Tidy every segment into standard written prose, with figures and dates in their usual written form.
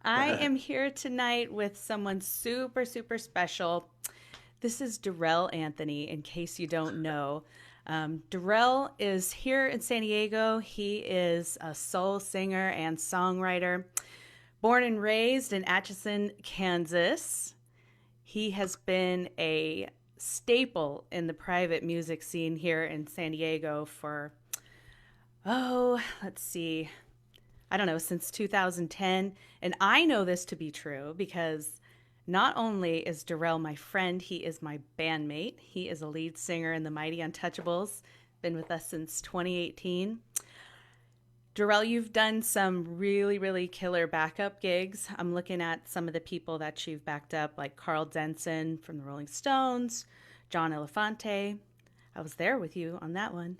I am here tonight with someone super, super special. This is Durell Anthony, in case you don't know. Durell is here in San Diego. He is a soul singer and songwriter. Born and raised in Atchison, Kansas, he has been a staple in the private music scene here in San Diego for, let's see, I don't know, since 2010. And I know this to be true because not only is Durell my friend, he is my bandmate. He is a lead singer in the Mighty Untouchables, been with us since 2018. Durell, you've done some really, really killer backup gigs. I'm looking at some of the people that you've backed up, like Karl Denson from the Rolling Stones, John Elefante. I was there with you on that one.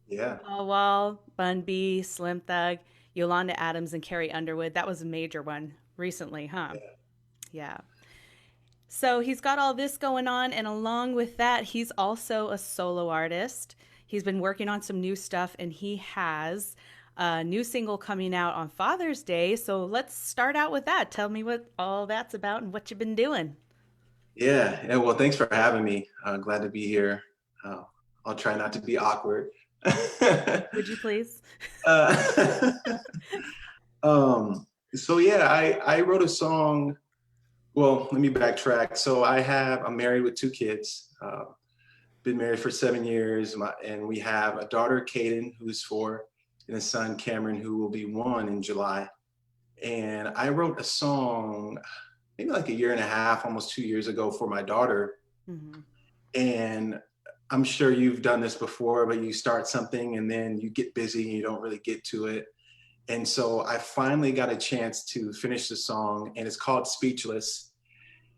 Yeah. Wall, Bun B, Slim Thug, Yolonda Adams and Carrie Underwood. That was a major one recently, huh? Yeah. So he's got all this going on, and along with that, he's also a solo artist. He's been working on some new stuff, and he has a new single coming out on Father's Day. So let's start out with that. Tell me what all that's about and what you've been doing. Yeah. Well, thanks for having me. Glad to be here. Uh, I'll try not to be awkward. Would you please? uh, so yeah, I wrote a song. Well, let me backtrack. I'm married with two kids. Been married for 7 years, and we have a daughter, Kaden, who's 4, and a son, Cameron, who will be 1 in July. And I wrote a song maybe like a year and a half, almost 2 years ago for my daughter. Mm-hmm. And I'm sure you've done this before, but you start something and then you get busy and you don't really get to it. And so I finally got a chance to finish the song, and it's called Speechless.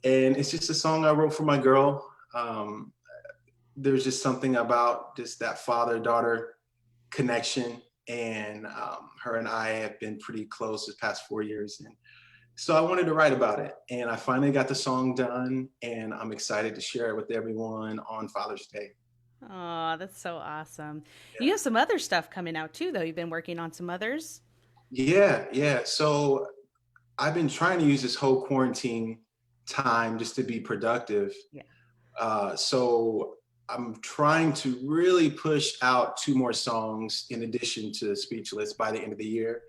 And it's just a song I wrote for my girl. There's just something about just that father-daughter connection. And her and I have been pretty close the past 4 years. And so I wanted to write about it. And I finally got the song done, and I'm excited to share it with everyone on Father's Day. Oh, that's so awesome. You Yeah. have some other stuff coming out too, though. You've been working on some others. Yeah. So I've been trying to use this whole quarantine time just to be productive. Yeah. So I'm trying to really push out 2 more songs in addition to Speechless by the end of the year.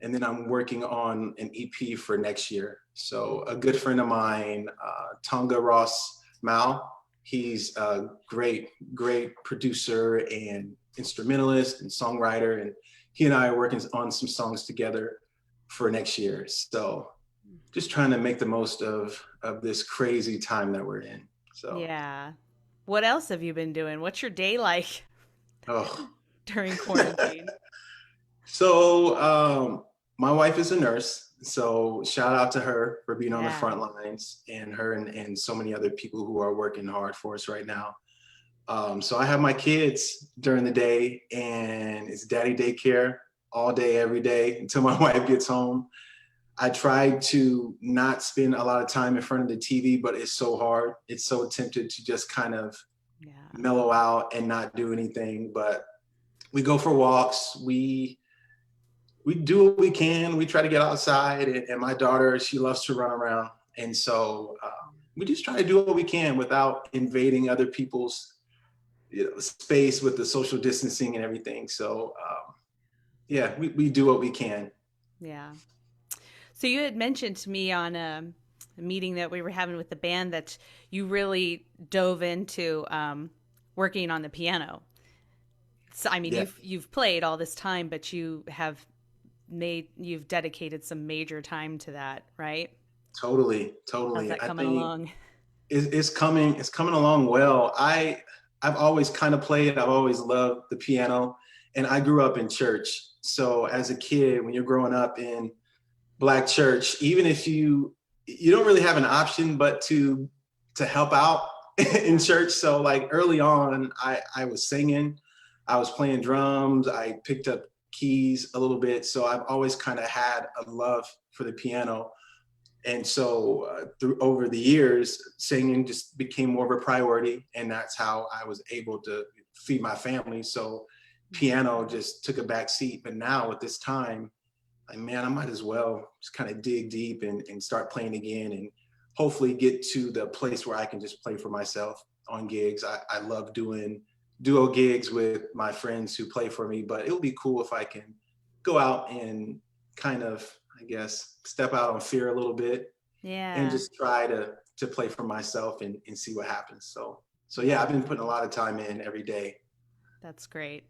And then I'm working on an EP for next year. So a good friend of mine, Tonga Ross Mao, he's a great producer and instrumentalist and songwriter. And he and I are working on some songs together for next year. So just trying to make the most of this crazy time that we're in. So, Yeah. What else have you been doing? What's your day like oh. during quarantine? So my wife is a nurse, so shout out to her for being on the Yeah. front lines, and her and so many other people who are working hard for us right now. So I have my kids during the day, and it's daddy daycare all day, every day until my wife gets home. I try to not spend a lot of time in front of the TV, but it's so hard. It's so tempted to just kind of Yeah. mellow out and not do anything. But we go for walks. We do what we can. We try to get outside, and my daughter, she loves to run around, and so we just try to do what we can without invading other people's space with the social distancing and everything. So yeah, we do what we can. Yeah. So you had mentioned to me on a meeting that we were having with the band that you really dove into working on the piano. So I mean, Yeah, you've played all this time, but you've dedicated some major time to that, right? How's totally. that I coming think along? it's coming along well. I've always kind of played. I've always loved the piano, and I grew up in church. So as a kid, when you're growing up in Black church, even if you don't really have an option but to help out in church. So like early on, I was singing, I was playing drums, I picked up keys a little bit. So I've always kind of had a love for the piano. And so through over the years, singing just became more of a priority, and that's how I was able to feed my family. So piano just took a back seat. But now at this time, like, man, I might as well just kind of dig deep and start playing again, and hopefully get to the place where I can just play for myself on gigs. I love doing duo gigs with my friends who play for me, but it would be cool if I can go out and kind of, I guess, step out on fear a little bit and Yeah. just try to play for myself and see what happens. So yeah, I've been putting a lot of time in every day. That's great.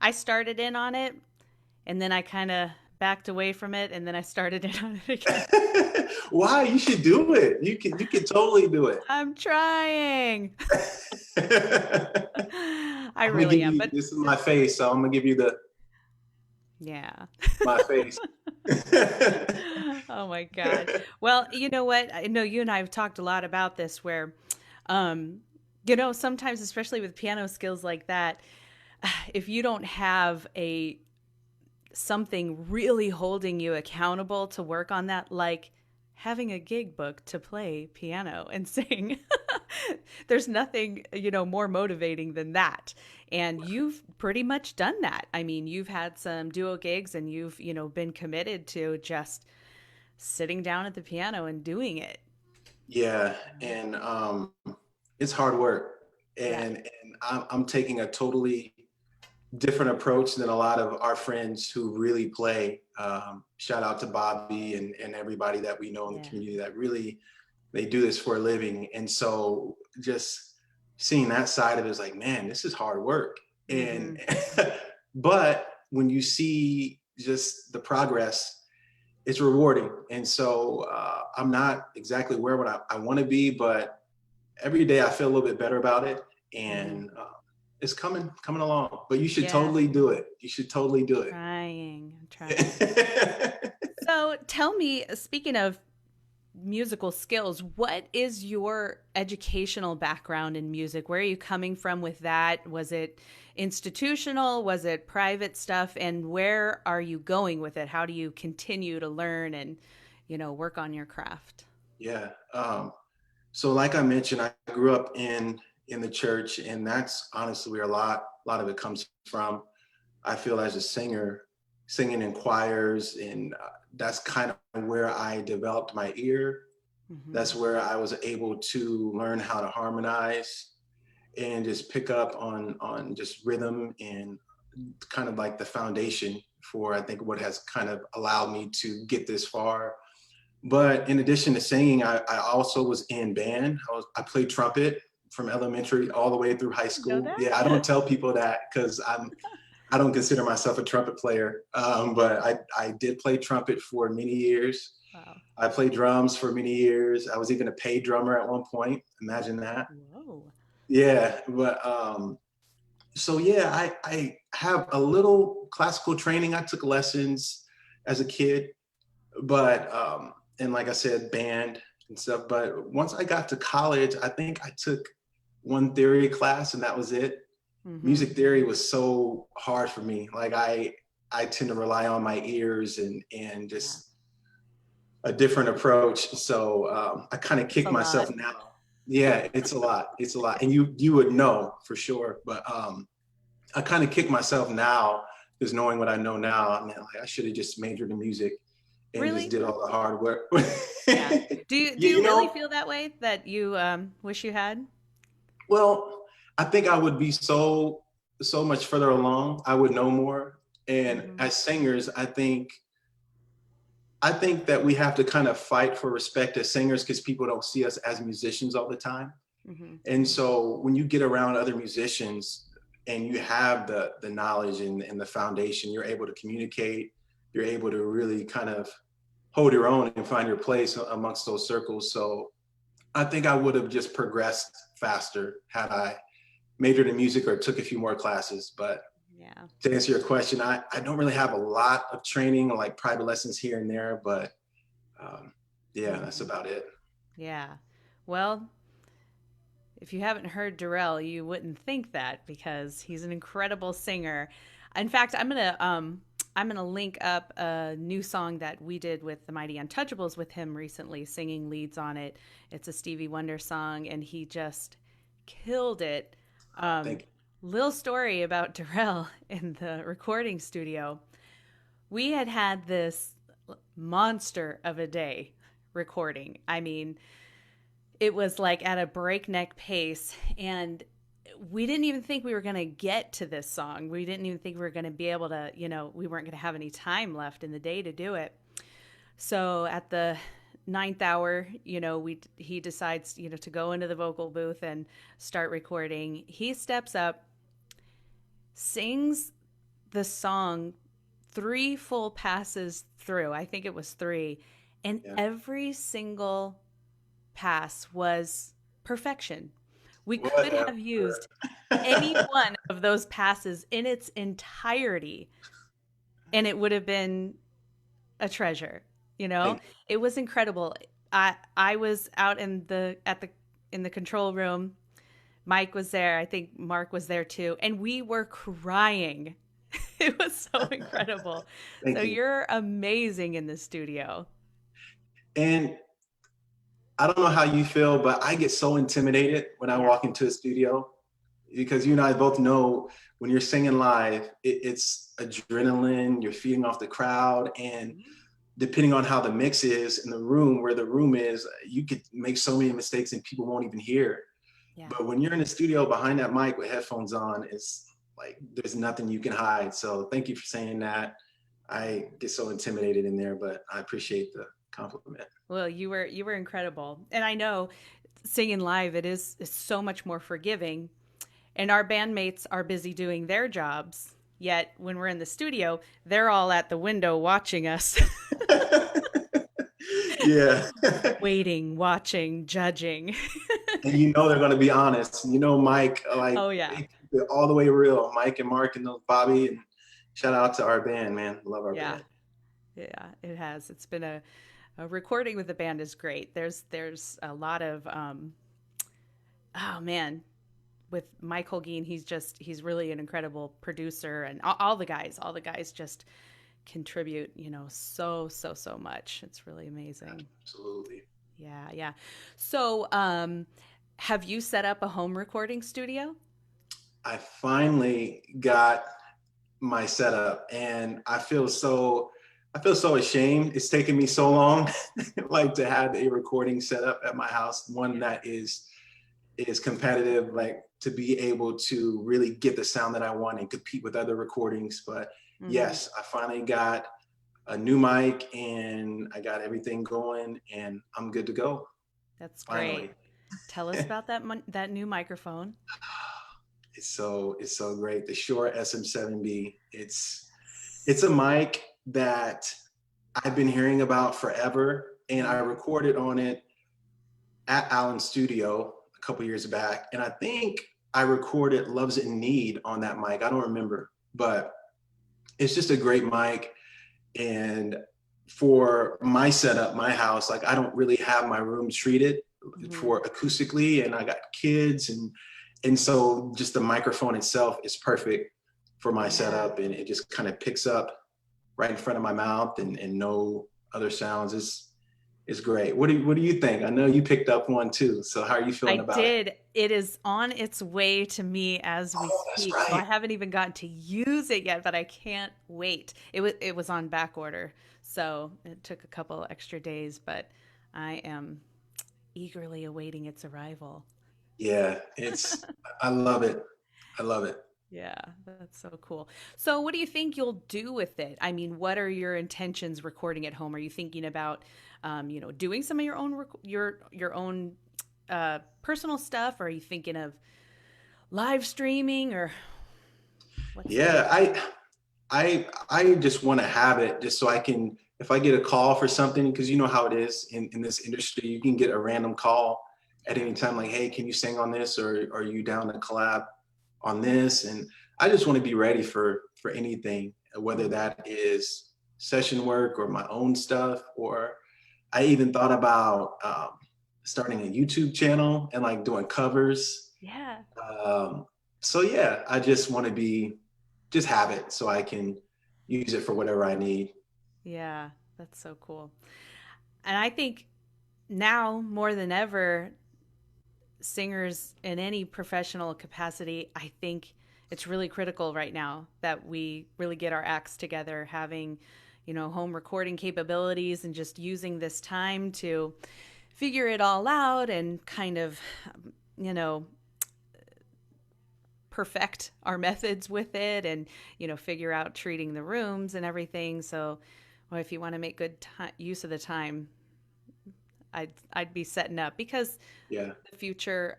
I started in on it and then I kind of backed away from it and then I started in on it again. Why? You should do it. You can totally do it. I'm trying. I I'm gonna really give am, you, but this is my face, so I'm gonna give you the yeah. my face. Oh my God. Well, you know what? I know you and I have talked a lot about this where, um, sometimes, especially with piano skills like that, if you don't have a something really holding you accountable to work on that, like having a gig book to play piano and sing. There's nothing, more motivating than that. And you've pretty much done that. I mean, you've had some duo gigs and you've, been committed to just sitting down at the piano and doing it. Yeah, and it's hard work, Yeah. and I'm taking a totally different approach than a lot of our friends who really play. Shout out to Bobby and everybody that we know in the Yeah. community that really they do this for a living. And so just seeing that side of it is like, man, this is hard work. Mm-hmm. And but when you see just the progress, it's rewarding. And so I'm not exactly where what I want to be, but every day I feel a little bit better about it. Mm-hmm. And it's coming along. But you should Yeah. totally do it. You should totally do I'm trying. it. So tell me, speaking of musical skills, what is your educational background in music? Where are you coming from with that? Was it institutional? Was it private stuff? And where are you going with it? How do you continue to learn and, work on your craft? Yeah. So like I mentioned, I grew up in the church, and that's honestly where a lot of it comes from. I feel as a singer, singing in choirs, and that's kind of where I developed my ear. Mm-hmm. That's where I was able to learn how to harmonize and just pick up on just rhythm and kind of like the foundation for I think what has kind of allowed me to get this far. But in addition to singing, I also was in band. I played trumpet from elementary all the way through high Know school. Yeah, I that? don't tell people that because I don't consider myself a trumpet player, but I did play trumpet for many years. Wow. I played drums for many years. I was even a paid drummer at one point. Imagine that. Whoa. Yeah, but so yeah, I have a little classical training. I took lessons as a kid, but and like I said, band and stuff. But once I got to college, I think I took one theory class and that was it. Mm-hmm. Music theory was so hard for me. Like I tend to rely on my ears and Yeah. just a different approach. So I kind of It's kick a lot. myself now. Yeah, it's a lot. It's a lot, and you would know for sure. But I kind of kick myself now because knowing what I know now, I mean, like I should have just majored in music and just Really? did all the hard work. Yeah. Do you do You you really know, feel that way that you wish you had? well, I think I would be so much further along. I would know more. And Mm-hmm. as singers, I think that we have to kind of fight for respect as singers because people don't see us as musicians all the time. Mm-hmm. And so when you get around other musicians and you have the knowledge and the foundation, you're able to communicate, you're able to really kind of hold your own and find your place amongst those circles. So I think I would have just progressed faster had I majored in music or took a few more classes. But Yeah. to answer your question, I don't really have a lot of training, like private lessons here and there, but um, yeah, that's Mm-hmm. about it. Yeah. Well, if you haven't heard Durell, you wouldn't think that because he's an incredible singer. In fact, I'm gonna link up a new song that we did with the Mighty Untouchables with him recently, singing leads on it. It's a Stevie Wonder song, and he just killed it. Um, Thank you. Little story about Durell in the recording studio. We had this monster of a day recording. I mean, it was like at a breakneck pace, and we didn't even think we were going to get to this song. We didn't even think we were going to be able to, we weren't going to have any time left in the day to do it. So at the ninth hour, he decides, to go into the vocal booth and start recording. He steps up, sings the song 3 full passes through. I think it was 3. And every single pass was perfection. We could have used any one of those passes in its entirety, and it would have been a treasure. It was incredible. I was out in the control room. Mike was there. I think Mark was there too, and we were crying. It was so incredible. So you're amazing in the studio. And I don't know how you feel, but I get so intimidated when I walk into a studio, because you and I both know when you're singing live, it's adrenaline, you're feeding off the crowd, and depending on how the mix is in the room, where the room is, you could make so many mistakes and people won't even hear. Yeah. But when you're in the studio behind that mic with headphones on, it's like there's nothing you can hide. So thank you for saying that. I get so intimidated in there, but I appreciate the compliment. Well, you were incredible. And I know singing live, it's so much more forgiving. And our bandmates are busy doing their jobs. Yet when we're in the studio, they're all at the window watching us. Yeah. Waiting, watching, judging. And they're going to be honest. Mike, oh yeah, all the way real. Mike and Mark and Bobby, and shout out to our band, man. Love our band. Yeah, it has. It's been a recording with the band is great. There's a lot of oh man, with Mike Holguin, he's really an incredible producer, and all the guys just contribute, so much. It's really amazing. Absolutely. Yeah. So, have you set up a home recording studio? I finally got my setup, and I feel so ashamed. It's taken me so long, like, to have a recording set up at my house, one that is competitive, like, to be able to really get the sound that I want and compete with other recordings. But yes, I finally got a new mic and I got everything going, and I'm good to go. That's finally great. Tell us about that new microphone. It's so great. The Shure SM7B. It's a mic that I've been hearing about forever, and I recorded on it at Allen's studio a couple years back, and I think I recorded Love's in Need on that mic. I don't remember, but it's just a great mic. And for my setup, my house, like, I don't really have my room treated for acoustically, and I got kids, and so just the microphone itself is perfect for my setup, and it just kind of picks up right in front of my mouth, and no other sounds. Is great. What do you think? I know you picked up one too. So how are you feeling about it? I did. It is on its way to me as we speak. Right. So I haven't even gotten to use it yet, but I can't wait. It was on back order, so it took a couple extra days, but I am eagerly awaiting its arrival. Yeah, I love it. Yeah, that's so cool. So what do you think you'll do with it? I mean, what are your intentions recording at home? Are you thinking about, doing some of your own your own personal stuff? Or are you thinking of live streaming, or what's I just want to have it just so I can, if I get a call for something, because you know how it is in this industry, you can get a random call at any time, like, hey, can you sing on this, or are you down to collab on this? And I just want to be ready for anything, whether that is session work or my own stuff, or I even thought about starting a YouTube channel and, like, doing covers. Yeah. So yeah, I just want to just have it so I can use it for whatever I need. Yeah, that's so cool. And I think now more than ever, singers in any professional capacity, I think it's really critical right now that we really get our acts together, having, home recording capabilities and just using this time to figure it all out and kind of, you know, perfect our methods with it and, figure out treating the rooms and everything. So, well, if you want to make good use of the time, I'd be setting up, because the future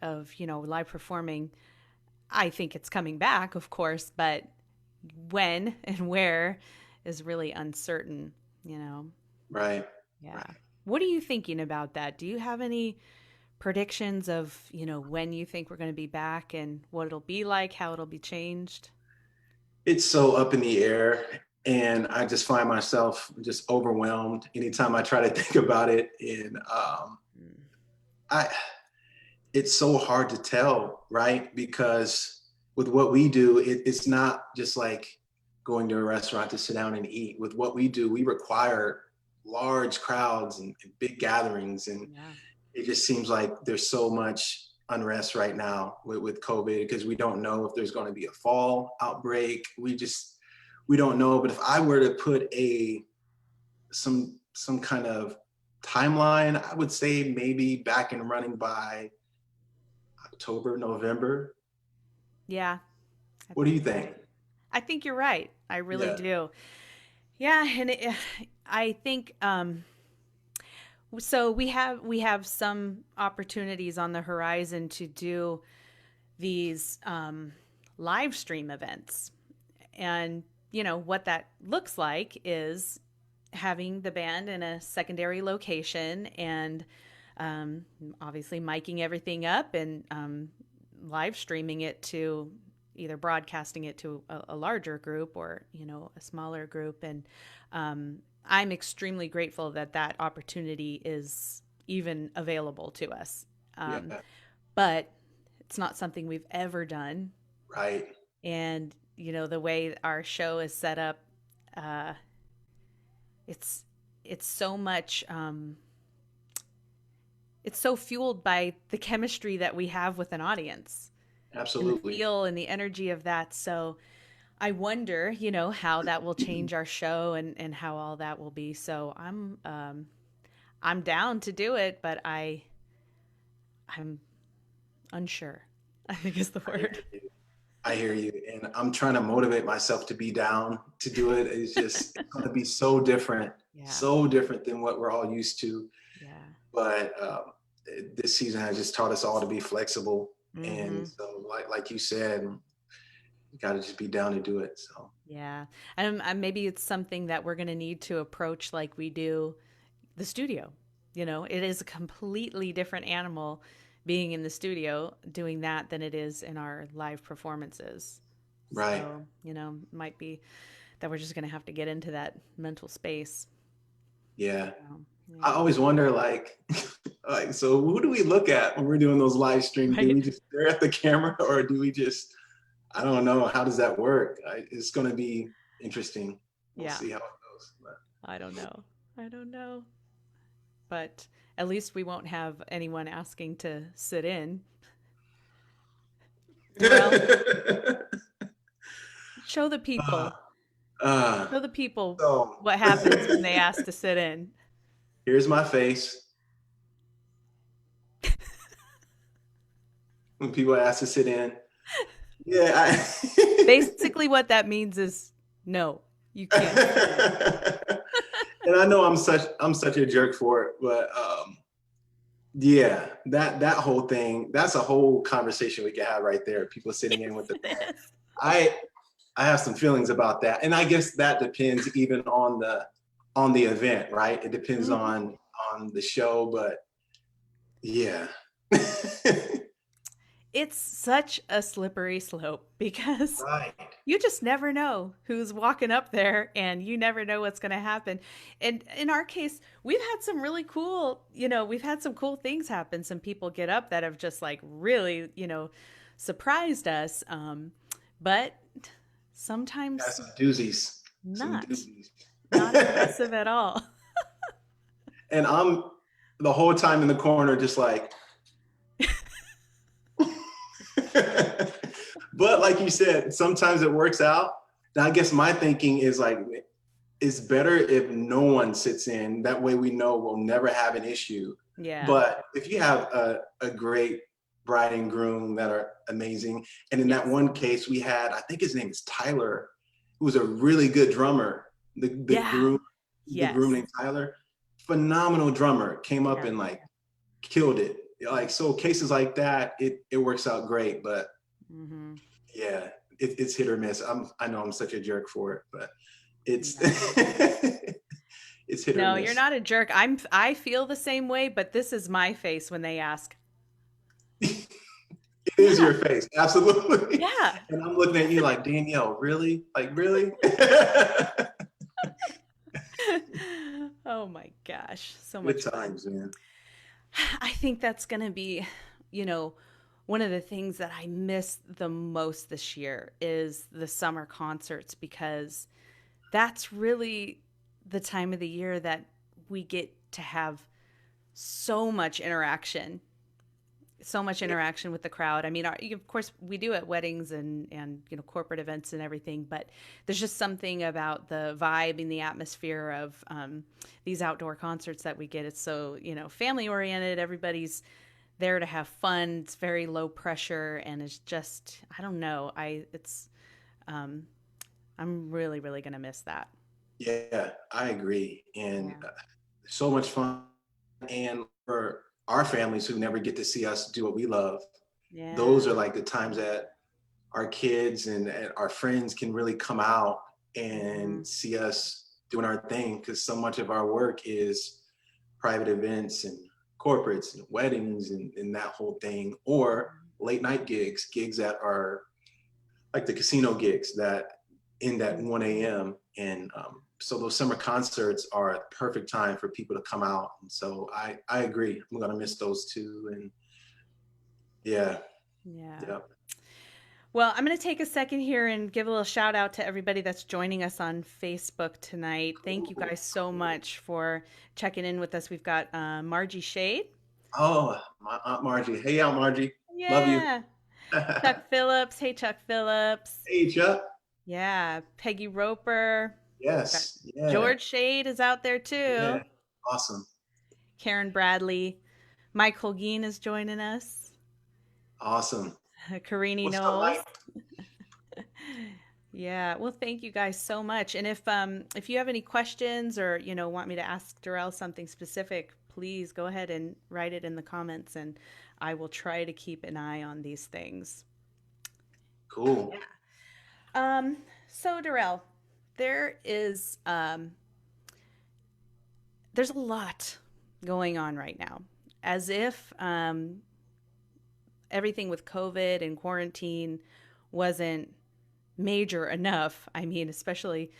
of, live performing, I think it's coming back, of course, but when and where is really uncertain, Right. Yeah. Right. What are you thinking about that? Do you have any predictions of, when you think we're going to be back and what it'll be like, how it'll be changed? It's so up in the air, and I just find myself just overwhelmed anytime I try to think about it. And I it's so hard to tell, right? Because with what we do, it's not just like going to a restaurant to sit down and eat. With what we do, we require large crowds and big gatherings. And it just seems like there's so much unrest right now with COVID, because we don't know if there's going to be a fall outbreak. We don't know. But if I were to put some kind of timeline, I would say maybe back and running by October, November. Yeah. What do you think? I think you're right. I really do. Yeah. And I think, so we have some opportunities on the horizon to do these live stream events. And, what that looks like is having the band in a secondary location and obviously miking everything up and live streaming it to either broadcasting it to a larger group or, a smaller group. And I'm extremely grateful that opportunity is even available to us. But it's not something we've ever done. Right. And, the way our show is set up, it's so much, it's so fueled by the chemistry that we have with an audience. Absolutely. And the feel and the energy of that. So I wonder, how that will change our show and how all that will be. So I'm down to do it, but I'm unsure, I think is the word. I hear you. And I'm trying to motivate myself to be down to do it. It's going to be so different, so different than what we're all used to. Yeah. But this season has just taught us all to be flexible. Mm-hmm. And so like you said, you got to just be down to do it. So yeah, and maybe it's something that we're going to need to approach like we do the studio. It is a completely different animal being in the studio doing that than it is in our live performances. Right. So, might be that we're just going to have to get into that mental space. Yeah. I always wonder, so who do we look at when we're doing those live streams? Right. Do we just stare at the camera, or do we just, I don't know, how does that work? It's going to be interesting. We'll see how it goes. But. I don't know. But at least we won't have anyone asking to sit in. Well, show the people. Show the people what happens when they ask to sit in. Here's my face. When people ask to sit in. Yeah. Basically what that means is no, you can't. And I know I'm such a jerk for it, but that whole thing, that's a whole conversation we can have right there. People sitting in with the band. I have some feelings about that. And I guess that depends even on the event, right? It depends on the show, but yeah. It's such a slippery slope because you just never know who's walking up there and you never know what's going to happen. And in our case, we've had some really cool, we've had some cool things happen. Some people get up that have just really, surprised us. But sometimes some doozies. Not impressive at all. And I'm the whole time in the corner, just like, but like you said, sometimes it works out. And I guess my thinking is like, it's better if no one sits in. That way we know we'll never have an issue. Yeah. But if you have a great bride and groom that are amazing, and in Yes. that one case we had, I think his name is Tyler, who was a really good drummer. The Yeah. groom, the Yes. groom named Tyler, phenomenal drummer, came up Yeah. and like killed it. Like, so cases like that, it works out great. But Mm-hmm. yeah, it's hit or miss. I know I'm such a jerk for it, but it's it's hit or No, miss. you're not a jerk. I feel the same way, but this is my face when they ask. It is your face, absolutely. Yeah. And I'm looking at you like, Danielle, really? Like, really? Oh my gosh, so Good much fun. times, man. I think that's going to be, one of the things that I miss the most this year is the summer concerts, because that's really the time of the year that we get to have so much interaction, with the crowd. I mean, of course we do at weddings and corporate events and everything, but there's just something about the vibe and the atmosphere of these outdoor concerts that we get. It's so family oriented. Everybody's there to have fun. It's very low pressure, and it's just, I don't know. I'm really, really gonna miss that. Yeah, I agree. And so much fun. And for our families who never get to see us do what we love, Yeah. those are like the times that our kids and our friends can really come out and see us doing our thing, because so much of our work is private events and corporates and weddings and that whole thing, or late night gigs that are like the casino gigs that end at 1 a.m. And so those summer concerts are a perfect time for people to come out. And so I agree. I'm going to miss those too. And yeah. Well, I'm going to take a second here and give a little shout out to everybody that's joining us on Facebook tonight. Thank you guys so much for checking in with us. We've got Margie Shade. Oh, my Aunt Margie. Hey, Aunt Margie. Yeah. Love you. Chuck Phillips. Hey, Chuck Phillips. Hey, Chuck. Yeah. Peggy Roper. Yes. Yeah. George Shade is out there too. Yeah. Awesome. Karen Bradley. Mike Holguin is joining us. Awesome. Karini Knowles. Yeah. Well, thank you guys so much. And if you have any questions or, want me to ask Durell something specific, please go ahead and write it in the comments, and I will try to keep an eye on these things. Cool. Yeah. So Durell, there's a lot going on right now, as if everything with COVID and quarantine wasn't major enough. I mean, especially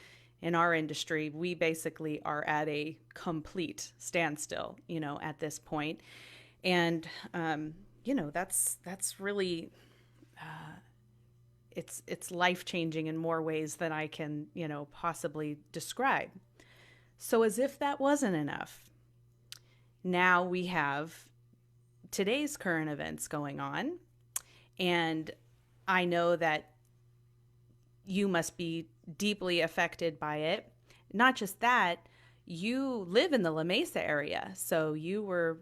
in our industry, we basically are at a complete standstill, at this point. And, that's really, it's life-changing in more ways than I can, possibly describe. So as if that wasn't enough, now we have today's current events going on. And I know that you must be deeply affected by it. Not just that, you live in the La Mesa area, so you were,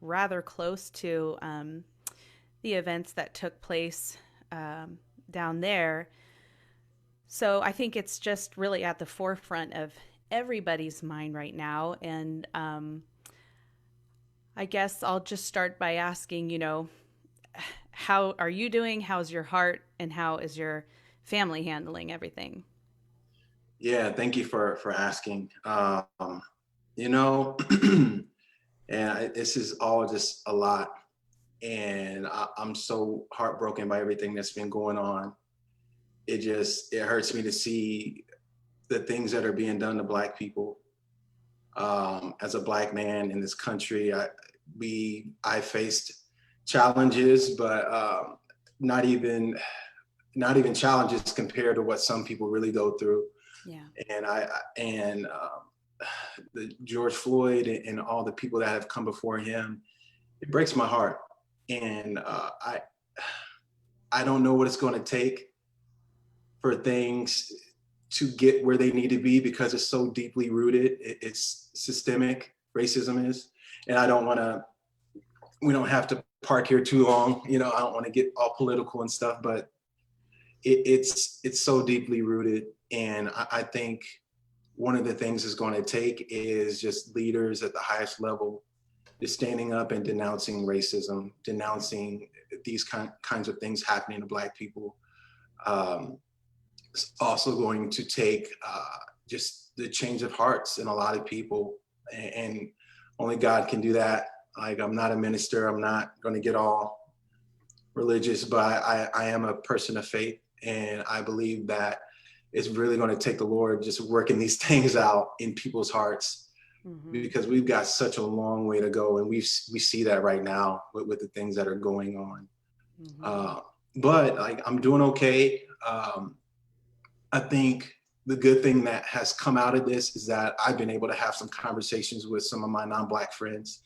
rather close to the events that took place down there. So I think it's just really at the forefront of everybody's mind right now. And I guess I'll just start by asking, how are you doing? How's your heart? And how is your family handling everything? Yeah, thank you for asking. And this is all just a lot. And I'm so heartbroken by everything that's been going on. It hurts me to see the things that are being done to Black people. As a Black man in this country, I faced challenges, but not even challenges compared to what some people really go through. Yeah. And the George Floyd and all the people that have come before him, it breaks my heart. And I don't know what it's going to take for things to get where they need to be because it's so deeply rooted. It's systemic, racism is. And I don't want to, we don't have to park here too long. You know, I don't want to get all political and stuff, but it's so deeply rooted. And I think one of the things it's going to take is just leaders at the highest level just standing up and denouncing racism, denouncing these kinds of things happening to Black people. It's also going to take just the change of hearts in a lot of people, and only God can do that. Like, I'm not a minister, I'm not going to get all religious, but I am a person of faith, and I believe that it's really going to take the Lord just working these things out in people's hearts, because we've got such a long way to go, and we see that right now with the things that are going on. But like, I'm doing okay. I think the good thing that has come out of this is that I've been able to have some conversations with some of my non-Black friends.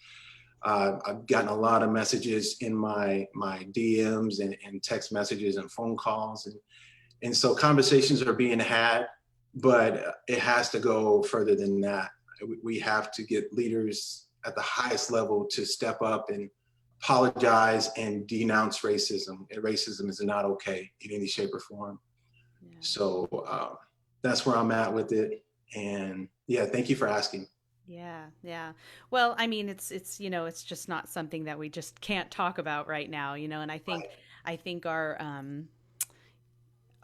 I've gotten a lot of messages in my DMs and text messages and phone calls. And so conversations are being had, but it has to go further than that. We have to get leaders at the highest level to step up and apologize and denounce racism. And racism is not okay in any shape or form. Yeah. So that's where I'm at with it. And yeah, thank you for asking. Yeah. Well, I mean, it's you know, it's just not something that we just can't talk about right now, you know. And I think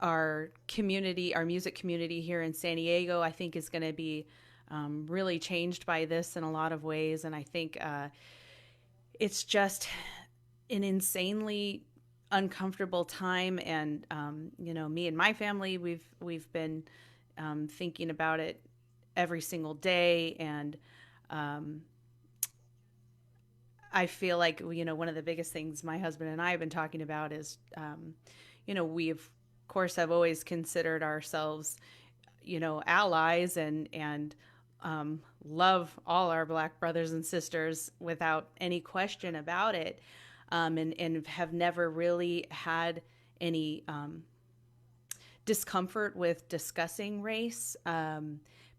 our community, our music community here in San Diego, I think is going to be really changed by this in a lot of ways. And I think it's just an insanely uncomfortable time. And you know, me and my family, we've been thinking about it every single day. And I feel like, you know, one of the biggest things my husband and I have been talking about is, you know, we of course have always considered ourselves, you know, allies and love all our Black brothers and sisters without any question about it. And have never really had any discomfort with discussing race,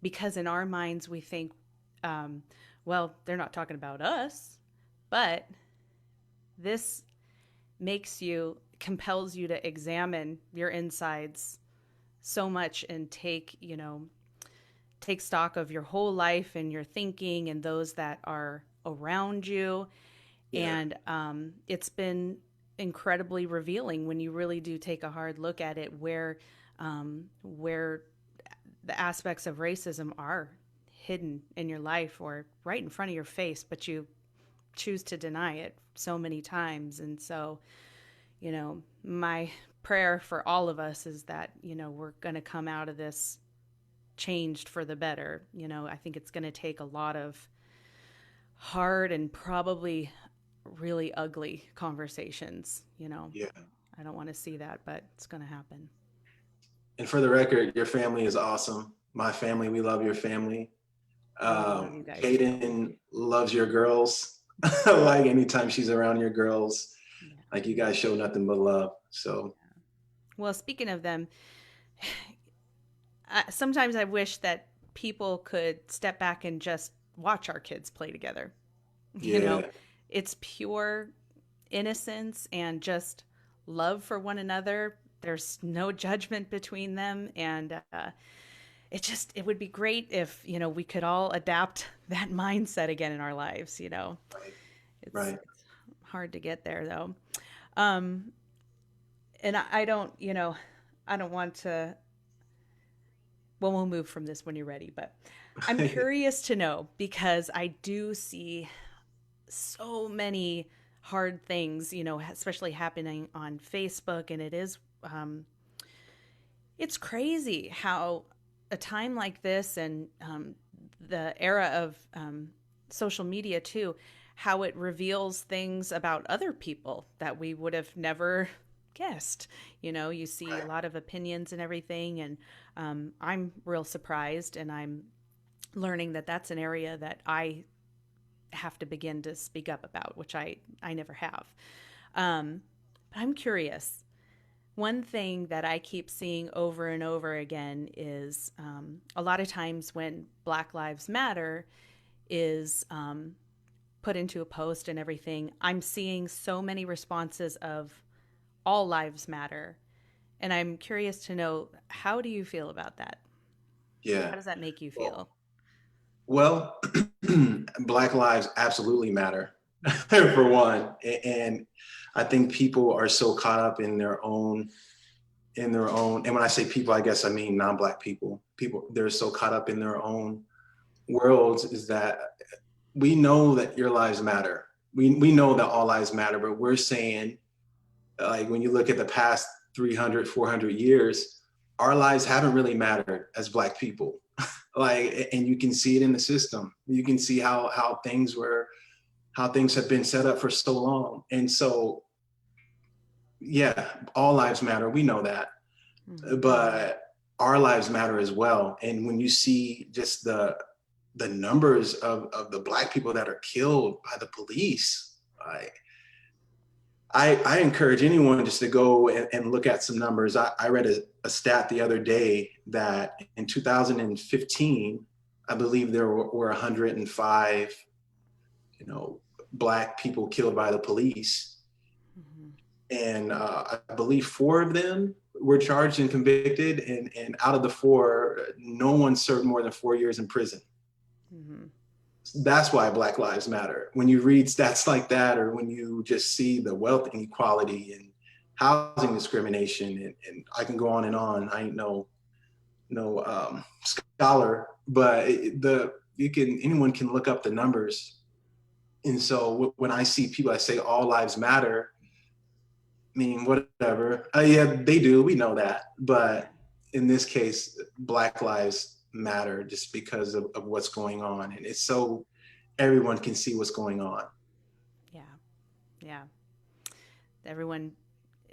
because in our minds we think, well, they're not talking about us, but this compels you to examine your insides so much and take stock of your whole life and your thinking and those that are around you. Yeah. And it's been incredibly revealing when you really do take a hard look at it, where the aspects of racism are hidden in your life or right in front of your face, but you choose to deny it so many times. And so, you know, my prayer for all of us is that, you know, we're going to come out of this changed for the better. You know, I think it's going to take a lot of hard and probably really ugly conversations, you know. Yeah. I don't want to see that, but it's going to happen. And for the record, your family is awesome. My family, we love your family. Kaden loves your girls. Like, anytime she's around your girls, yeah. Like, you guys show nothing but love. So, well, speaking of them, sometimes I wish that people could step back and just watch our kids play together. Yeah. You know, it's pure innocence and just love for one another. There's no judgment between them. And it would be great if, you know, we could all adapt that mindset again in our lives, you know. It's hard to get there, though. And I don't want to, well, we'll move from this when you're ready, but I'm curious to know, because I do see so many hard things, you know, especially happening on Facebook. And it's crazy how a time like this and the era of social media too, how it reveals things about other people that we would have never guessed. You know, you see a lot of opinions and everything, and I'm real surprised, and I'm learning that that's an area that I have to begin to speak up about, which I never have. But I'm curious, One thing that I keep seeing over and over again is a lot of times when Black Lives Matter is put into a post and everything, I'm seeing so many responses of all lives matter. And I'm curious to know, how do you feel about that? How Yeah. does that make you Well, feel? well, Black lives absolutely matter, for one. And I think people are so caught up in their own, and when I say people, I guess I mean non-Black people. People, they're so caught up in their own worlds, is that we know that your lives matter. We know that all lives matter, but we're saying, like, when you look at the past 300, 400 years, our lives haven't really mattered as Black people. Like, and you can see it in the system. You can see how things have been set up for so long. And so, yeah, all lives matter. We know that, Mm-hmm. but our lives matter as well. And when you see just the numbers of the Black people that are killed by the police, I encourage anyone just to go and look at some numbers. I read a stat the other day that in 2015, I believe there were 105, Black people killed by the police. Mm-hmm. And I believe four of them were charged and convicted. And out of the four, no one served more than 4 years in prison. Mm-hmm. That's why Black Lives Matter. When you read stats like that, or when you just see the wealth inequality and housing discrimination, and I can go on and on. I ain't no scholar, but anyone can look up the numbers. And so when I see people that say all lives matter, I mean, whatever. Yeah, they do. We know that. But in this case, Black lives matter just because of what's going on. And it's so everyone can see what's going on. Yeah. Yeah. Everyone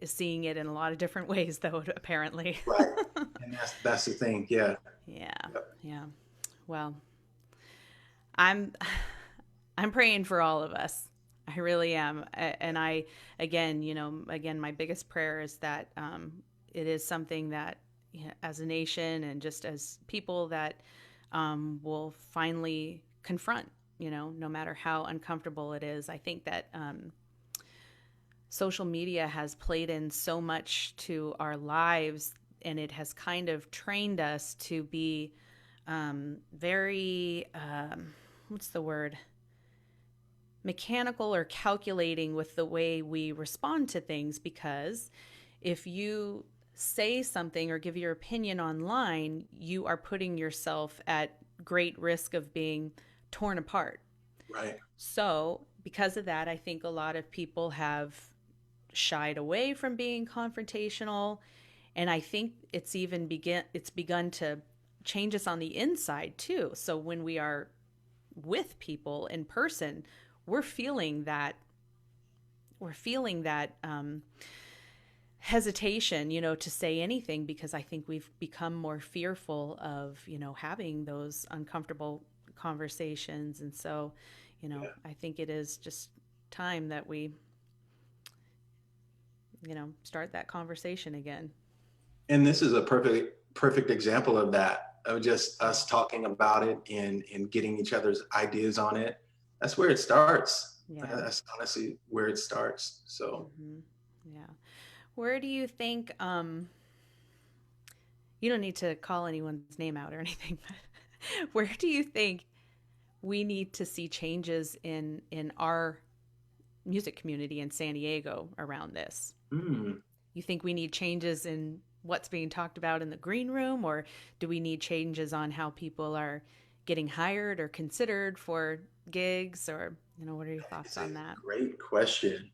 is seeing it in a lot of different ways, though, apparently. Right. And that's the thing. Yeah. Yeah. Yep. Yeah. Well, I'm I'm praying for all of us. I really am. And I, again, my biggest prayer is that it is something that, as a nation and just as people, that will finally confront, no matter how uncomfortable it is. I think that social media has played in so much to our lives, and it has kind of trained us to be very, what's the word? Mechanical or calculating with the way we respond to things, because if you say something or give your opinion online, you are putting yourself at great risk of being torn apart. Right. So, because of that, I think a lot of people have shied away from being confrontational, and I think it's begun to change us on the inside too. So when we are with people in person, we're feeling that hesitation, to say anything, because I think we've become more fearful of, having those uncomfortable conversations. And so, Yeah. I think it is just time that we, start that conversation again. And this is a perfect example of that, of just us talking about it and getting each other's ideas on it. That's where it starts. Yeah. That's honestly where it starts. So, Mm-hmm. Yeah. Where do you think, you don't need to call anyone's name out or anything, but where do you think we need to see changes in our music community in San Diego around this? mm, You think we need changes in what's being talked about in the green room, or do we need changes on how people are getting hired or considered for gigs, or, what are your thoughts it's a on that? great question.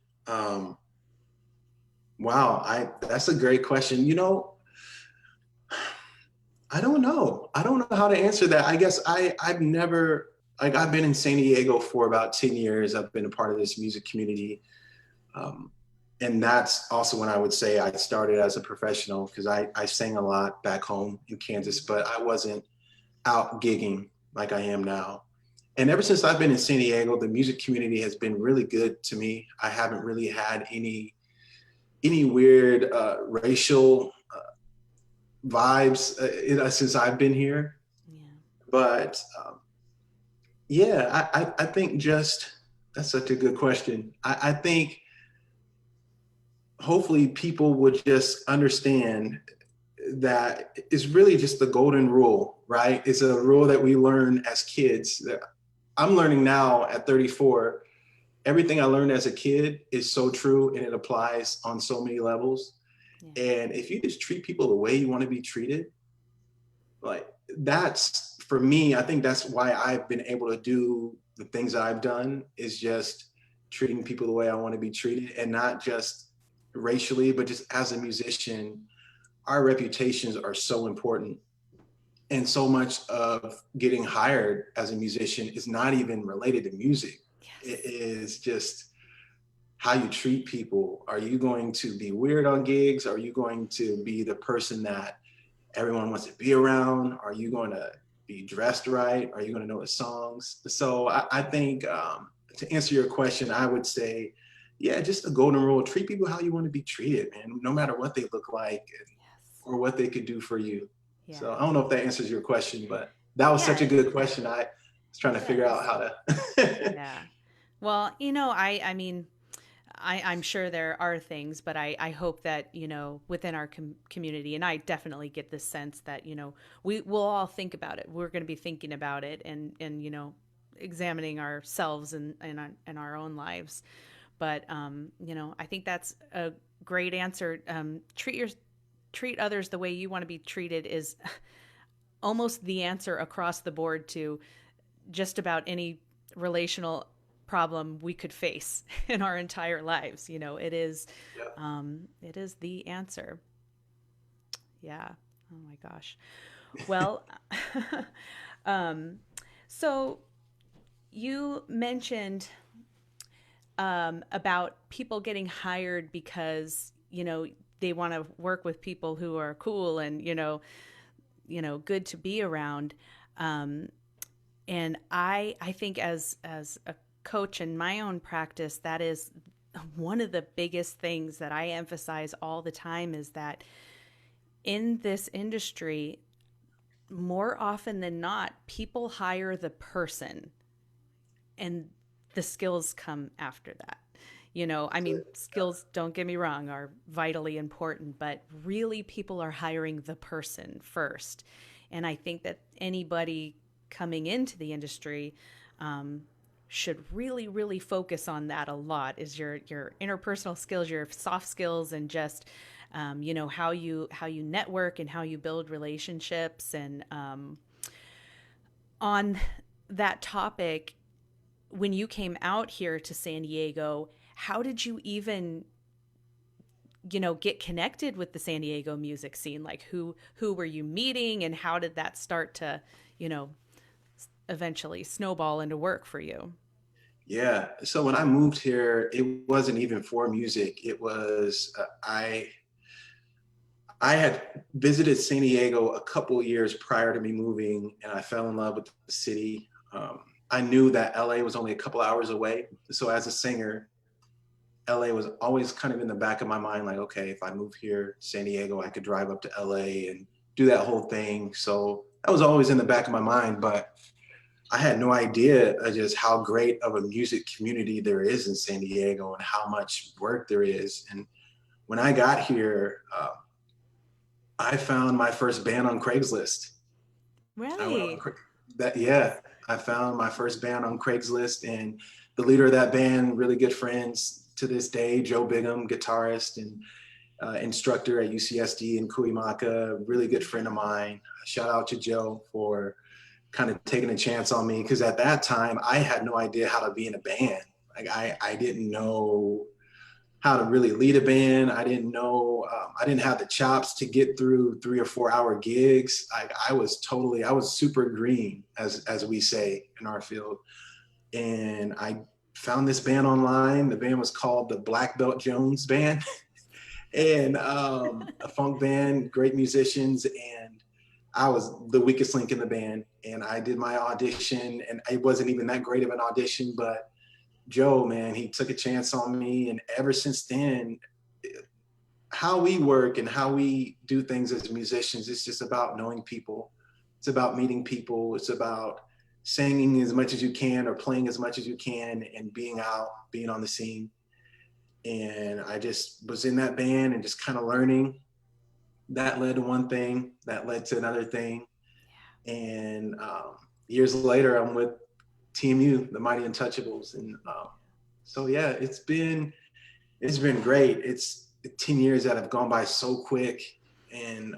Wow, that's a great question. I don't know. I don't know how to answer that. I guess I've never, like, I've been in San Diego for about 10 years. I've been a part of this music community. Um, and that's also when I would say I started as a professional, because I sang a lot back home in Kansas, but I wasn't out gigging like I am now. And ever since I've been in San Diego, the music community has been really good to me. I haven't really had any any weird racial vibes since I've been here. Yeah. But yeah, I think just that's such a good question. I think hopefully people would just understand that it's really just the golden rule, right? It's a rule that we learn as kids. I'm learning now at 34. Everything I learned as a kid is so true and it applies on so many levels. Yeah. And if you just treat people the way you want to be treated, like that's for me, I think that's why I've been able to do the things that I've done is just treating people the way I want to be treated and not just racially, but just as a musician, our reputations are so important. And so much of getting hired as a musician is not even related to music. Yes. It is just how you treat people. Are you going to be weird on gigs? Are you going to be the person that everyone wants to be around? Are you going to be dressed right? Are you going to know the songs? So I think to answer your question, I would say, yeah, just the golden rule: treat people how you want to be treated, man, no matter what they look like Yes. or what they could do for you. Yeah. So I don't know if that answers your question, but that was such a Yeah, good question. I was trying to it figure does. out how to. Yeah. Well, I mean, I'm sure there are things, but I hope that, within our community, and I definitely get this sense that, we'll all think about it. We're going to be thinking about it and, examining ourselves and our own lives. But, I think that's a great answer. Treat others the way you want to be treated is almost the answer across the board to just about any relational problem we could face in our entire lives. Yeah. It is the answer. Yeah. Oh my gosh. Well, um, so you mentioned about people getting hired because they want to work with people who are cool and good to be around. Um, and I think as a coach in my own practice, that is one of the biggest things that I emphasize all the time is that in this industry, more often than not, people hire the person and the skills come after that. I mean, skills, don't get me wrong, are vitally important, but really people are hiring the person first. And I think that anybody coming into the industry should really, really focus on that a lot is your interpersonal skills, your soft skills, and just, how you network and how you build relationships. And on that topic, when you came out here to San Diego, how did you even, get connected with the San Diego music scene? Like who were you meeting and how did that start to, eventually snowball into work for you? Yeah. So when I moved here, it wasn't even for music. It was I had visited San Diego a couple years prior to me moving, and I fell in love with the city. I knew that LA was only a couple hours away. So as a singer, LA was always kind of in the back of my mind, like, okay, if I move here, San Diego, I could drive up to LA and do that whole thing. So that was always in the back of my mind, but I had no idea just how great of a music community there is in San Diego and how much work there is. And when I got here, I found my first band on Craigslist. I went on Really? that, yeah. I found my first band on Craigslist, and the leader of that band, really good friends to this day, Joe Bigham, guitarist and instructor at UCSD in Cuyamaca, really good friend of mine. Shout out to Joe for kind of taking a chance on me because at that time I had no idea how to be in a band. Like I didn't know how to really lead a band. I didn't know, I didn't have the chops to get through 3 or 4 hour gigs. I was super green, as we say in our field. And I found this band online. The band was called the Black Belt Jones Band. And a funk band, great musicians. And I was the weakest link in the band. And I did my audition, and it wasn't even that great of an audition, but Joe, man, he took a chance on me. And ever since then, how we work and how we do things as musicians, it's just about knowing people. It's about meeting people. It's about singing as much as you can or playing as much as you can and being out, being on the scene. And I just was in that band and just kind of learning. That led to one thing, that led to another thing. And years later, I'm with TMU, the Mighty Untouchables. And so, yeah, it's been great. It's 10 years that have gone by so quick. And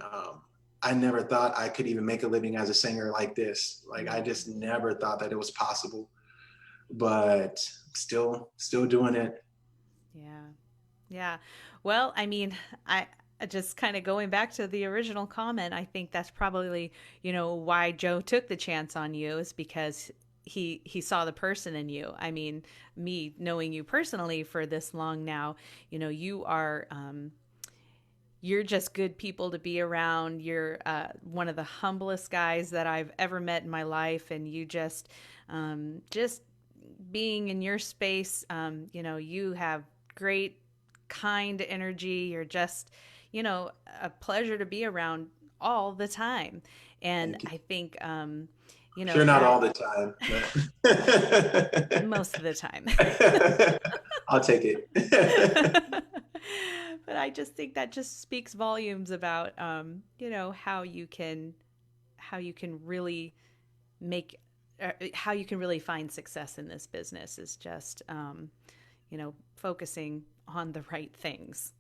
I never thought I could even make a living as a singer like this. Like, I just never thought that it was possible, but still doing it. Yeah. Yeah. Well, I mean, I just kind of going back to the original comment, I think that's probably, why Joe took the chance on you, is because he saw the person in you. I mean, me knowing you personally for this long now, you are, you're just good people to be around. You're one of the humblest guys that I've ever met in my life. And you just being in your space, you have great, kind energy. You're just, a pleasure to be around all the time. And I think, sure, not all the time, but most of the time. I'll take it. But I just think that just speaks volumes about, how you can really how you can really find success in this business is just, focusing on the right things.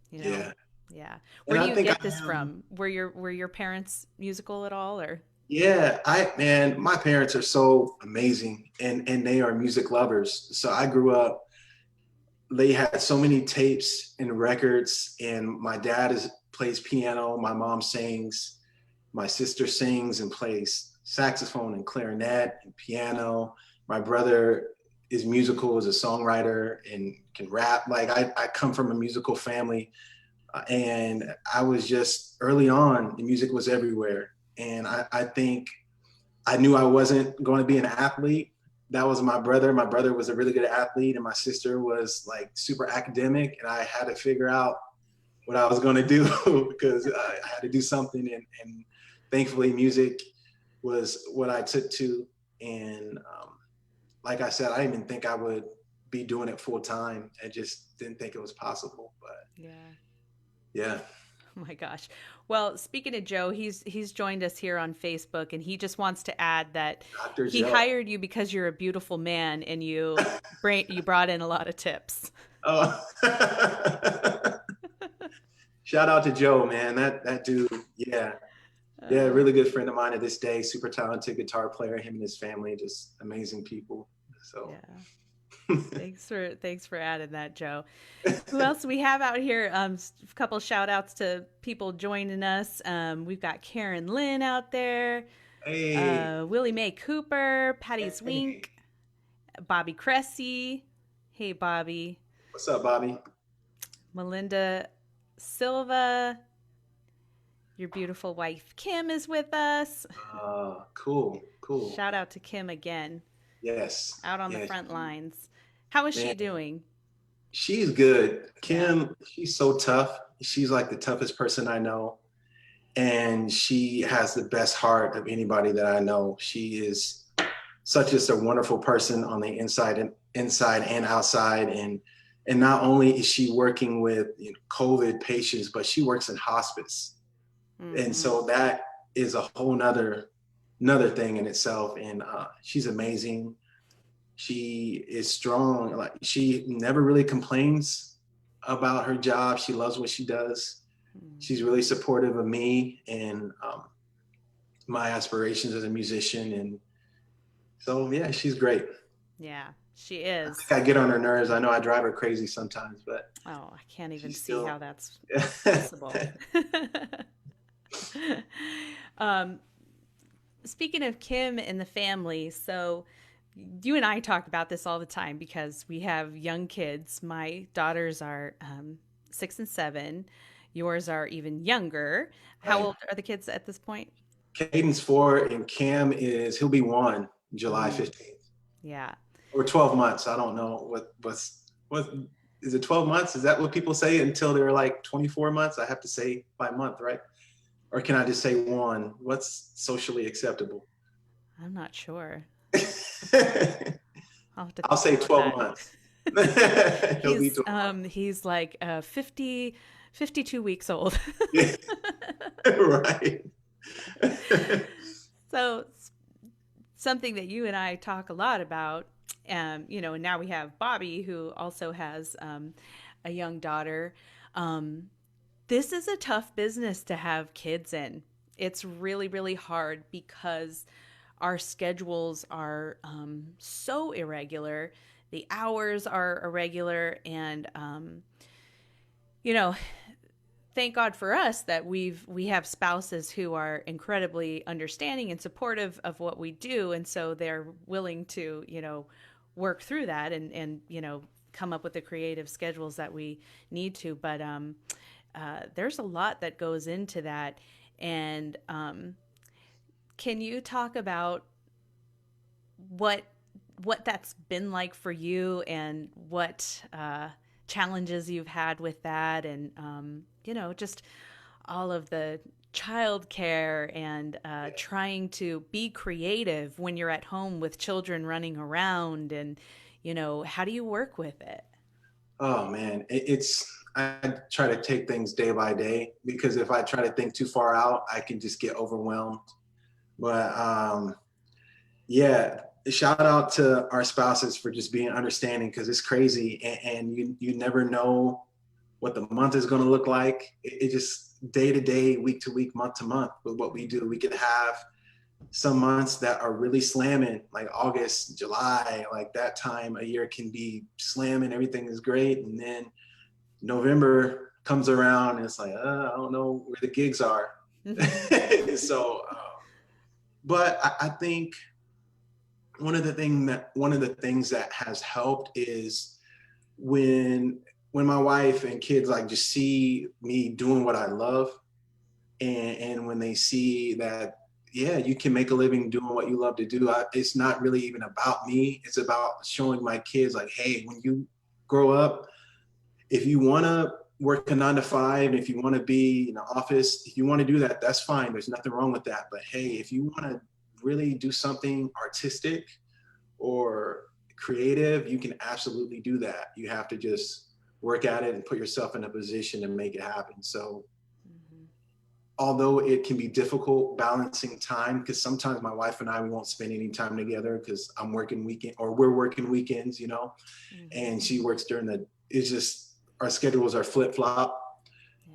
Yeah. Yeah. Where do you get this from? Were your parents musical at all, or? Yeah, my parents are so amazing, and they are music lovers. So I grew up, they had so many tapes and records, and my dad plays piano, my mom sings, my sister sings and plays saxophone and clarinet and piano. My brother is musical, is a songwriter and can rap. Like, I come from a musical family, and I was just early on, the music was everywhere. And I think I knew I wasn't going to be an athlete. That was my brother. My brother was a really good athlete, and my sister was like super academic, and I had to figure out what I was going to do because I had to do something. And thankfully, music was what I took to. And like I said, I didn't even think I would be doing it full time. I just didn't think it was possible. But yeah. Oh my gosh. Well, speaking of Joe, he's joined us here on Facebook, and he just wants to add that Dr. he Joe hired you because you're a beautiful man, and you brought in a lot of tips. Oh. Shout out to Joe, man. That dude, yeah. Yeah, really good friend of mine to this day, super talented guitar player, him and his family, just amazing people. So yeah. Thanks for adding that, Joe. Who else do we have out here? A couple shout outs to people joining us. We've got Karen Lynn out there. Hey. Willie Mae Cooper, Patty Swink, Bobby Cressy. Hey, Bobby. What's up, Bobby? Melinda Silva. Your beautiful wife, Kim, is with us. Cool. Shout out to Kim again. Yes. Out on the front lines. How is she doing? She's good. Kim, she's so tough. She's like the toughest person I know. And she has the best heart of anybody that I know. She is just a wonderful person on the inside and outside. And not only is she working with COVID patients, but she works in hospice. Mm-hmm. And so that is a whole nother thing in itself. And she's amazing. She is strong. Like, she never really complains about her job. She loves what she does. She's really supportive of me and my aspirations as a musician. And so, yeah, she's great. Yeah, she is. I think I get on her nerves. I know I drive her crazy sometimes, but I can't even see how that's possible. Speaking of Kim and the family, so you and I talk about this all the time because we have young kids. My daughters are 6 and 7. Yours are even younger. How old are the kids at this point? Caden's 4 and Cam he'll be 1 July 15th. Yeah. Or 12 months. I don't know what is it 12 months? Is that what people say until they're like 24 months? I have to say by month, right? Or can I just say one? What's socially acceptable? I'm not sure. I'll have to I'll think say about 12 that. months. He'll be 12 months. He's like 52 weeks old. Yeah, right. So something that you and I talk a lot about, and now we have Bobby, who also has a young daughter. This is a tough business to have kids in. It's really, really hard because our schedules are so irregular. The hours are irregular, and you know, thank God for us that we have spouses who are incredibly understanding and supportive of what we do, and so they're willing to work through that and come up with the creative schedules that we need to. But there's a lot that goes into that, and can you talk about what that's been like for you and what challenges you've had with that, and just all of the childcare and trying to be creative when you're at home with children running around, and how do you work with it? Oh man, I try to take things day by day, because if I try to think too far out, I can just get overwhelmed. But yeah, shout out to our spouses for just being understanding, because it's crazy, and you never know what the month is going to look like. It just day to day, week to week, month to month with what we do. We could have some months that are really slamming, like August, July, like that time a year can be slamming, everything is great, and then November comes around and it's like, I don't know where the gigs are. So but I think one of the things that has helped is when my wife and kids like just see me doing what I love, and when they see that, yeah, you can make a living doing what you love to do. It's not really even about me. It's about showing my kids like, hey, when you grow up, if you want to work a 9 to 5, and if you want to be in the office, if you want to do that, that's fine. There's nothing wrong with that. But hey, if you want to really do something artistic or creative, you can absolutely do that. You have to just work at it and put yourself in a position to make it happen. So although it can be difficult balancing time, because sometimes my wife and I, we won't spend any time together because I'm working weekend, or we're working weekends, and she works it's just, our schedules are flip flop.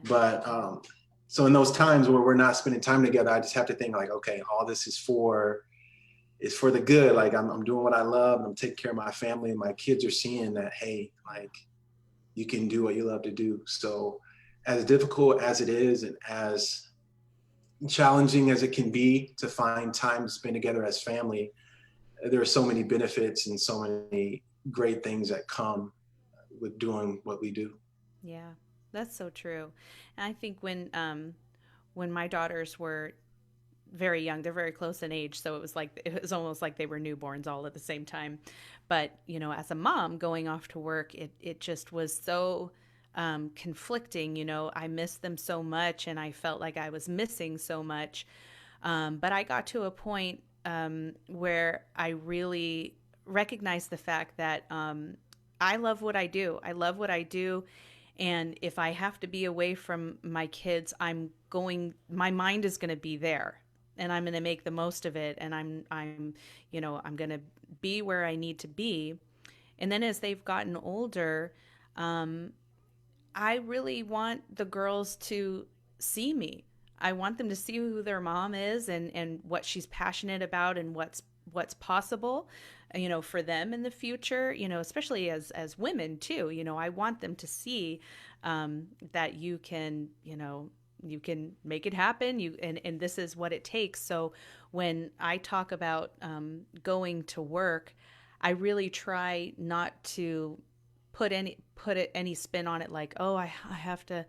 Yeah. But so in those times where we're not spending time together, I just have to think like, okay, all this is for the good. Like I'm doing what I love, and I'm taking care of my family, and my kids are seeing that, hey, like you can do what you love to do. So as difficult as it is, and as challenging as it can be to find time to spend together as family, there are so many benefits and so many great things that come with doing what we do. Yeah, that's so true. And I think when my daughters were very young, they're very close in age, so it was almost like they were newborns all at the same time. But as a mom going off to work, it just was so conflicting. I missed them so much, and I felt like I was missing so much. But I got to a point where I really recognized the fact that I love what I do. I love what I do. And if I have to be away from my kids, my mind is going to be there, and I'm going to make the most of it. And I'm going to be where I need to be. And then as they've gotten older, I really want the girls to see me. I want them to see who their mom is, and what she's passionate about, and what's possible, for them in the future, especially as women too. I want them to see that you can make it happen. And this is what it takes. So when I talk about going to work, I really try not to put any spin on it, like, oh, I have to,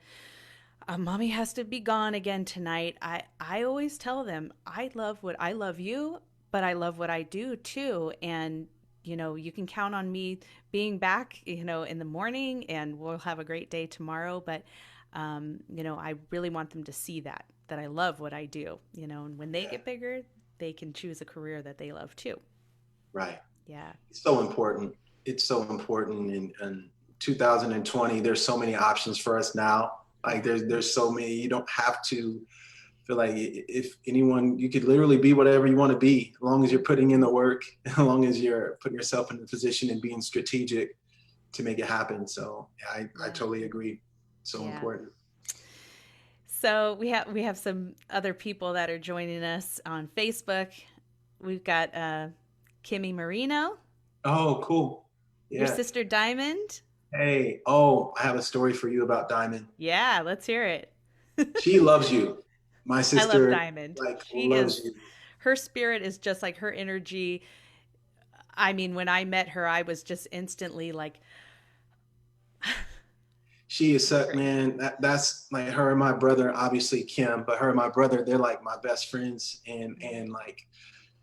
mommy has to be gone again tonight. I always tell them, I love you, but I love what I do too. And, you know, you can count on me being back, you know, in the morning, and we'll have a great day tomorrow. But, you know, I really want them to see that I love what I do, you know, and when they Yeah. get bigger, they can choose a career that they love too. Right. Yeah. It's so important. It's so important in 2020. There's so many options for us now. Like Yeah. there's so many. You don't have to feel like if anyone, you could literally be whatever you want to be, as long as you're putting in the work, as long as you're putting yourself in the position and being strategic to make it happen. So I Yeah. totally agree. So Yeah. important. So we have some other people that are joining us on Facebook. We've got Kimmy Marino, Oh, cool. your Yeah. sister Diamond. Hey, oh, I have a story for you about Diamond. Yeah, let's hear it. She loves you. My I love sister Diamond. like She loves is, you. her spirit is just like her energy. I mean, when I met her, I was just instantly like, She is such, great. man, that's like her and my brother, obviously Kim, but her and my brother, they're like my best friends. And like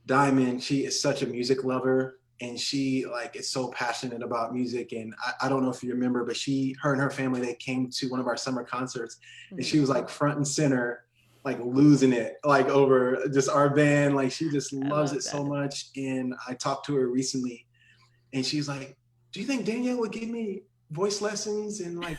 Diamond, she is such a music lover, and she like is so passionate about music. And I don't know if you remember, but her and her family, they came to one of our summer concerts, and Mhm. she was like front and center, like losing it, like over just our band. Like she just I loves love it so that. much. And I talked to her recently, and she's like, "Do you think Danielle would give me voice lessons?" And like,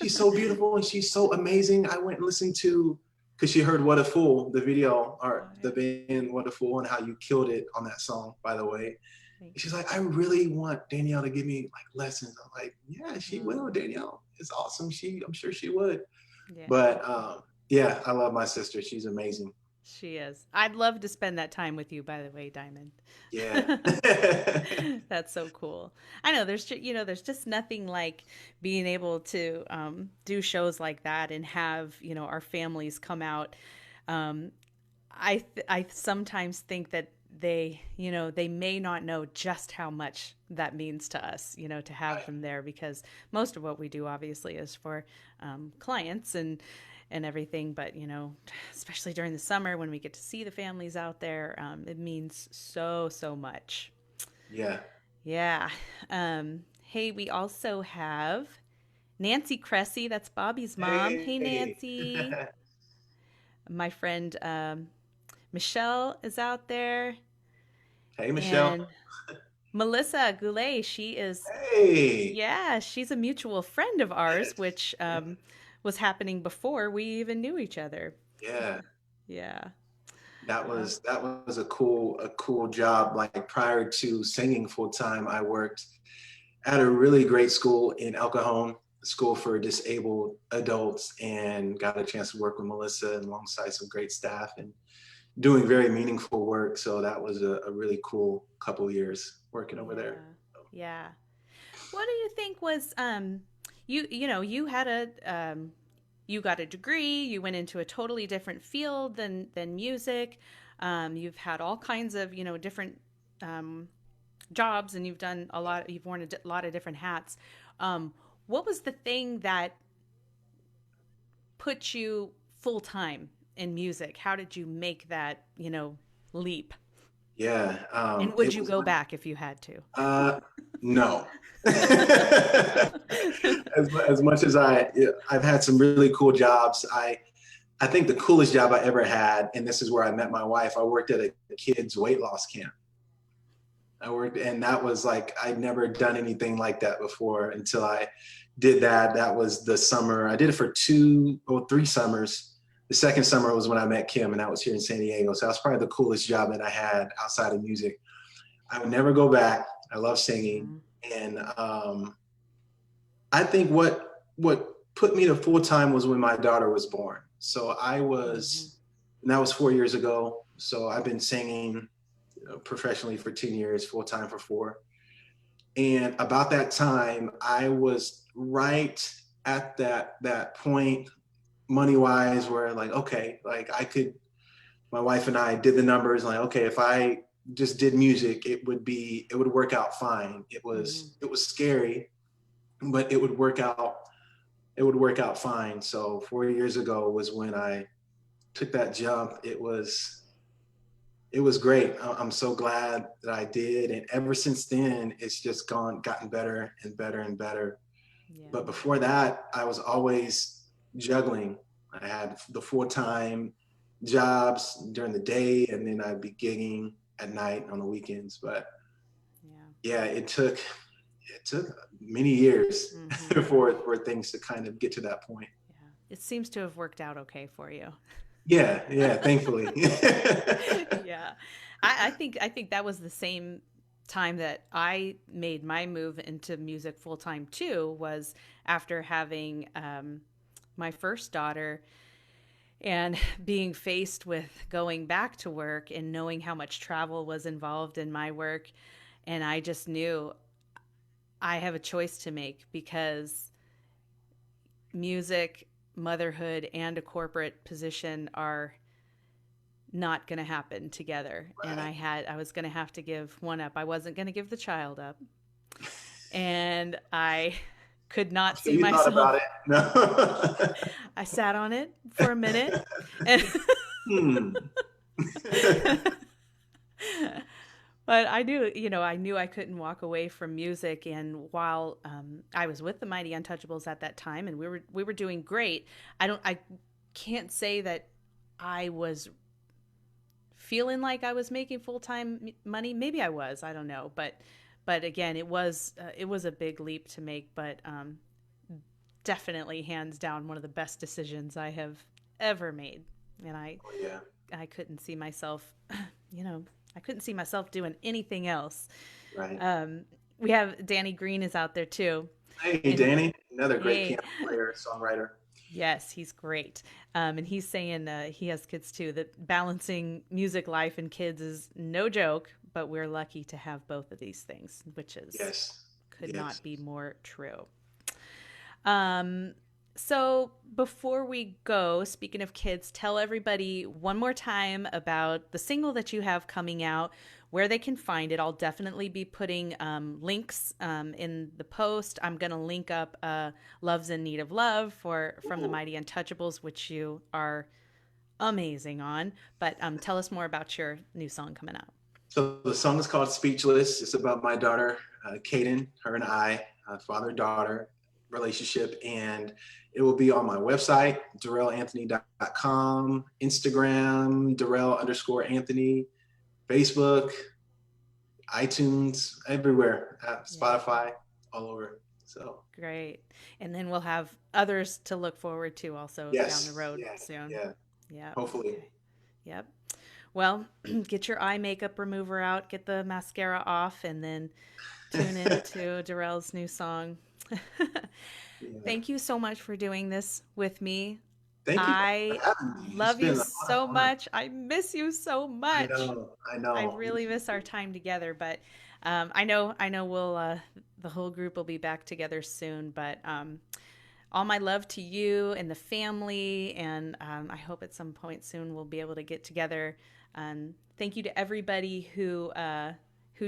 she's so beautiful and she's so amazing. I went and listened to, because she heard "What a Fool," the video, or the band "What a Fool," and how you killed it on that song, by the way. Thank She's you. like, "I really want Danielle to give me like lessons." I'm like, "Yeah, she Oh, will. Danielle is awesome. I'm sure she would." yeah. But yeah, I love my sister. She's amazing. She is. I'd love to spend that time with you, by the way, Diamond. Yeah. That's so cool. I know you know, there's just nothing like being able to do shows like that and have, you know, our families come out. Um, I sometimes think that you know, they may not know just how much that means to us, you know, to have Right. them there, because most of what we do obviously is for clients and everything. But, you know, especially during the summer when we get to see the families out there, it means so much. Yeah. Yeah. Hey, we also have Nancy Cressy. That's Bobby's mom. Hey, Hey. Nancy. My friend Michelle is out there. Hey, Michelle. And Melissa Goulet, she is, Hey. yeah, she's a mutual friend of ours, Yes. which was happening before we even knew each other. Yeah. Yeah. Uh, That was a cool job. Like prior to singing full time, I worked at a really great school in El Cajon, a school for disabled adults, and got a chance to work with Melissa and alongside some great staff and doing very meaningful work. So that was a really cool couple of years working over yeah. there. Yeah. What do you think was you know, you had a you got a degree, you went into a totally different field than music. You've had all kinds of, you know, different um jobs, and you've worn a lot of different hats. What was the thing that put you full time in music? How did you make that, you know, leap? Yeah, And would it you was go back if you had to? no. as much as I've had some really cool jobs. I think the coolest job I ever had, and this is where I met my wife. I worked at a kids weight loss camp. And that was like, I'd never done anything like that before until I did that. That was the summer. I did it for 2 or 3 summers. The second summer was when I met Kim, and that was here in San Diego. So that was probably the coolest job that I had outside of music. I would never go back. I love singing. Mm-hmm. And I think what put me to full time was when my daughter was born. So Mm-hmm. and that was 4 years ago. So I've been singing professionally for 10 years, full time for 4. And about that time, I was right at that point, money wise, where like, okay, like my wife and I did the numbers, like, okay, if I just did music, it would work out fine. Mm-hmm. It was scary, but it would work out fine. So 4 years ago was when I took that jump. It was It was great. I'm so glad that I did. And ever since then, it's just gotten better and better and better. Yeah. But before that, I was always juggling. I had the full-time jobs during the day, and then I'd be gigging at night on the weekends. But yeah, it took many years Mm-hmm. for things to kind of get to that point. Yeah. It seems to have worked out okay for you. Yeah, yeah, thankfully. Yeah. I think that was the same time that I made my move into music full time too, was after having my first daughter and being faced with going back to work and knowing how much travel was involved in my work. And I just knew I have a choice to make, because music, motherhood, and a corporate position are not going to happen together. Right. And I was going to have to give one up. I wasn't going to give the child up. And I could not So see you thought myself. about it? No. I sat on it for a minute. And Hmm. but I knew, I knew I couldn't walk away from music. And while I was with the Mighty Untouchables at that time, and we were doing great, I can't say that I was feeling like I was making full time money. Maybe I was, I don't know, but again, it was a big leap to make, but definitely hands down one of the best decisions I have ever made. And Yeah. I couldn't see myself, I couldn't see myself doing anything else. Right. We have Danny Green is out there too. Hey, And Danny, another great hey, piano player, songwriter. yes, he's great. And he's saying he has kids too, that balancing music life and kids is no joke, but we're lucky to have both of these things, which is Yes. could Yes. not be more true. So before we go, speaking of kids, tell everybody one more time about the single that you have coming out, where they can find it. I'll definitely be putting links in the post. I'm going to link up Love's in Need of Love from the Ooh. Mighty Untouchables, which you are amazing on. But tell us more about your new song coming out. So the song is called Speechless. It's about my daughter, Kaden, her and I, father-daughter relationship. And it will be on my website, DurellAnthony.com, Instagram, Durell_Anthony, Facebook, iTunes, everywhere, Spotify, all over. So Great. And then we'll have others to look forward to also down the road soon. Yeah, Yeah. hopefully. Okay. Yep. Well, get your eye makeup remover out, get the mascara off, and then tune in to Durell's new song. Yeah. Thank you so much for doing this with me. Thank you I for having me. It's love been you an so honor. much. I miss you so I much. know, I I know. really miss our time together, but I know we'll the whole group will be back together soon. But all my love to you and the family, and I hope at some point soon we'll be able to get together. Thank you to everybody who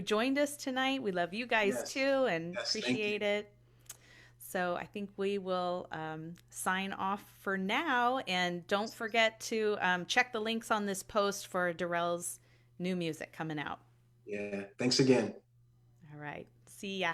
joined us tonight. We love you guys Yes, too, and yes, thank you. appreciate it. So I think we will sign off for now, and don't forget to check the links on this post for Durell's new music coming out. Yeah, thanks again. All right. See ya.